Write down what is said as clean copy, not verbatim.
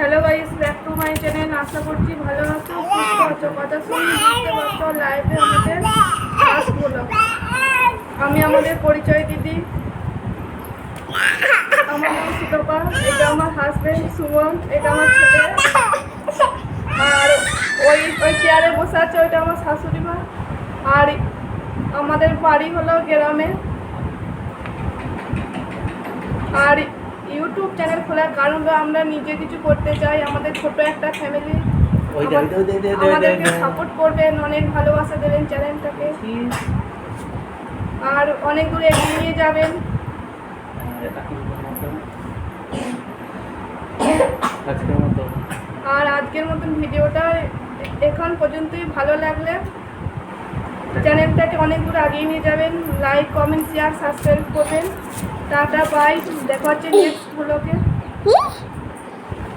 Hello guys, back to my channel. আশা করছি ভালো আছো, সুস্থ আছো। কথা শুনে বুঝতে পারছো লাইভে আমাদের ফার্স্ট ব্লগ। আমি আমাদের পরিচয় দিদি। আমার নাম সুতপা, এটা আমার হাজবেন্ড সুমন, এটা আমার ছেলে। আর ওই চেয়ারে বসে আছে, ওইটা আমার শাশুড়ি মা। আর আমাদের বাড়ি হলো গ্রামে। আর ইউটিউব চ্যানেল খোলার কারণ হলো আমরা নিজে কিছু করতে চাই। আমাদের ছোট একটা ফ্যামিলি, আমাদেরকে সাপোর্ট করবেন, অনেক ভালোবাসা দেবেন চ্যানেলটাকে, আর অনেক দূরে এগিয়ে নিয়ে যাবেন। আর আজকের মতন ভিডিওটা এখন পর্যন্তই। ভালো লাগলে চ্যানেলটাকে অনেক দূর এগিয়ে নিয়ে যাবেন। লাইক, কমেন্ট, শেয়ার, সাবস্ক্রাইব করবেন। টাটা, বাই, দেখা হচ্ছে নেক্সট ব্লগে।